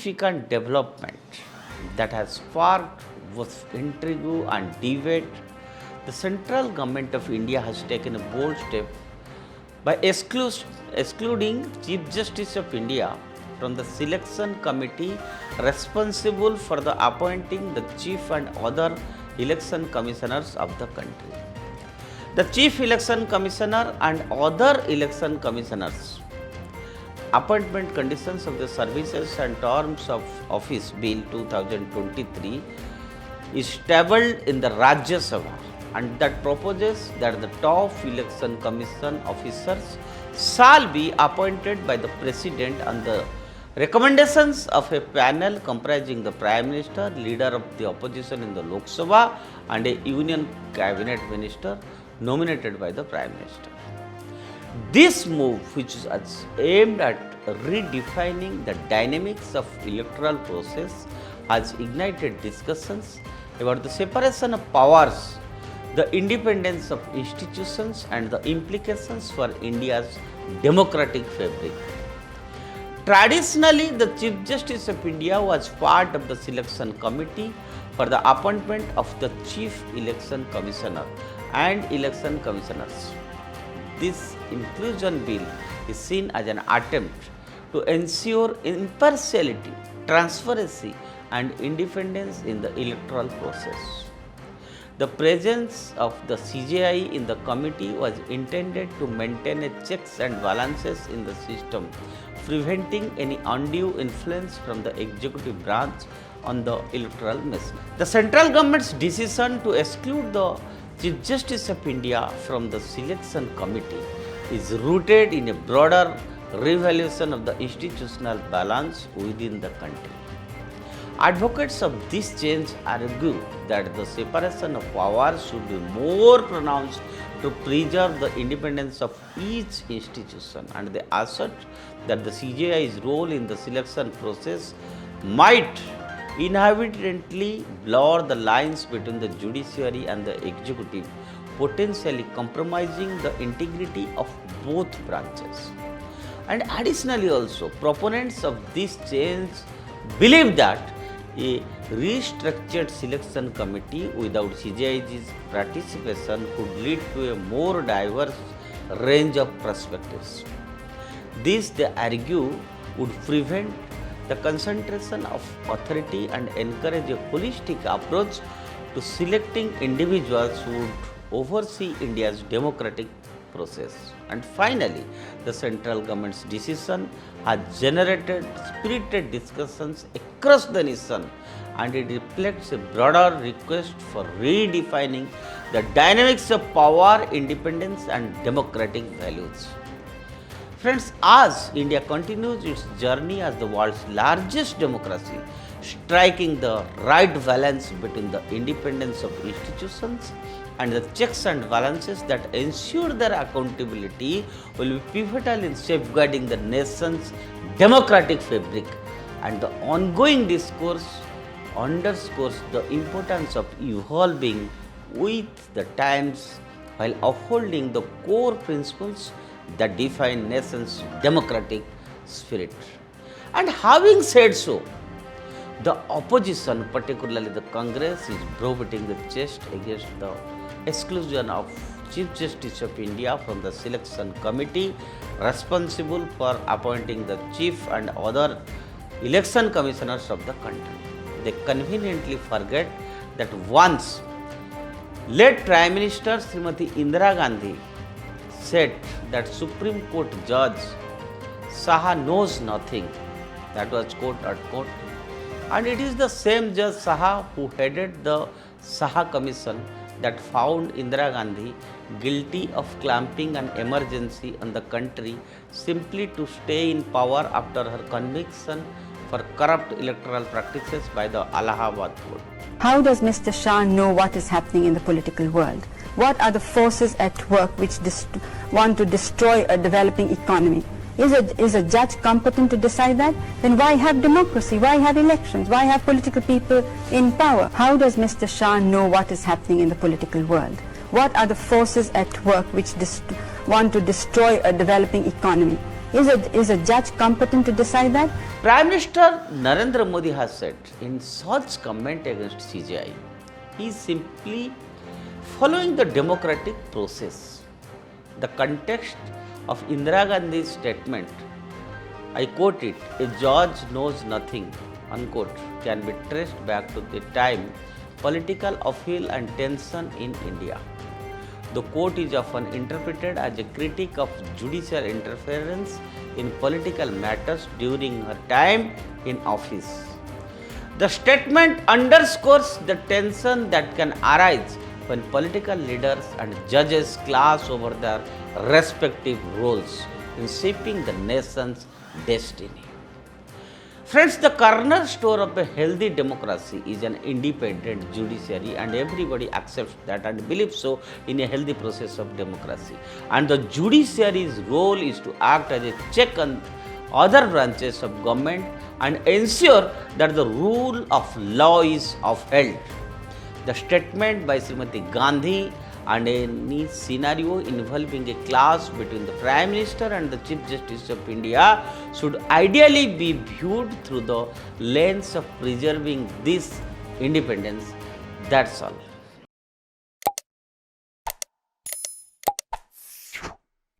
significant development that has sparked both intrigue and debate, the central government of India has taken a bold step by excluding Chief Justice of India from the selection committee responsible for the appointing the chief and other election commissioners of the country. The Chief Election Commissioner and other election commissioners appointment conditions of the services and terms of office bill 2023 is tabled in the Rajya Sabha, and that proposes that the top election commission officers shall be appointed by the president on the recommendations of a panel comprising the Prime Minister, leader of the opposition in the Lok Sabha, and a union cabinet minister nominated by the Prime Minister. This move, which is aimed at redefining the dynamics of electoral process, has ignited discussions about the separation of powers, the independence of institutions, and the implications for India's democratic fabric. Traditionally, the Chief Justice of India was part of the selection committee for the appointment of the Chief Election Commissioner and election commissioners. This inclusion bill is seen as an attempt to ensure impartiality, transparency, and independence in the electoral process. The presence of the CJI in the committee was intended to maintain a checks and balances in the system, preventing any undue influence from the executive branch on the electoral machine. The central government's decision to exclude the Chief Justice of India from the selection committee is rooted in a broader revaluation of the institutional balance within the country. Advocates of this change argue that the separation of powers should be more pronounced to preserve the independence of each institution, and they assert that the CJI's role in the selection process might inadvertently blur the lines between the judiciary and the executive, potentially compromising the integrity of both branches. And additionally also, proponents of this change believe that a restructured selection committee without CJI's participation could lead to a more diverse range of perspectives. This, they argue, would prevent the concentration of authority and encourage a holistic approach to selecting individuals who would oversee India's democratic process. And finally, the central government's decision has generated spirited discussions across the nation, and it reflects a broader request for redefining the dynamics of power, independence, and democratic values. Friends, as India continues its journey as the world's largest democracy, striking the right balance between the independence of institutions and the checks and balances that ensure their accountability will be pivotal in safeguarding the nation's democratic fabric, and the ongoing discourse underscores the importance of evolving with the times while upholding the core principles that define nation's democratic spirit. And having said so, the opposition, particularly the Congress, is beating the chest against the exclusion of Chief Justice of India from the selection committee responsible for appointing the chief and other election commissioners of the country. They conveniently forget that once late Prime Minister Srimati Indira Gandhi said that Supreme Court Judge Saha knows nothing. That was quote unquote. And it is the same Judge Saha who headed the Saha Commission that found Indira Gandhi guilty of clamping an emergency on the country simply to stay in power after her conviction for corrupt electoral practices by the Allahabad court. How does Mr. Shah know what is happening in the political world? What are the forces at work which want to destroy a developing economy? Is a judge competent to decide that? Then why have democracy? Why have elections? Why have political people in power? How does Mr. Shah know what is happening in the political world? What are the forces at work which want to destroy a developing economy? Is a judge competent to decide that? Prime Minister Narendra Modi has said in such comment against CJI, he is simply following the democratic process. The context of Indira Gandhi's statement, I quote it, a judge knows nothing, unquote, can be traced back to the time political upheaval and tension in India. The quote is often interpreted as a critique of judicial interference in political matters during her time in office. The statement underscores the tension that can arise when political leaders and judges clash over their respective roles in shaping the nation's destiny. Friends, the cornerstone of a healthy democracy is an independent judiciary, and everybody accepts that and believes so in a healthy process of democracy. And the judiciary's role is to act as a check on other branches of government and ensure that the rule of law is upheld. The statement by Srimati Gandhi and any scenario involving a clash between the Prime Minister and the Chief Justice of India should ideally be viewed through the lens of preserving this independence. That's all.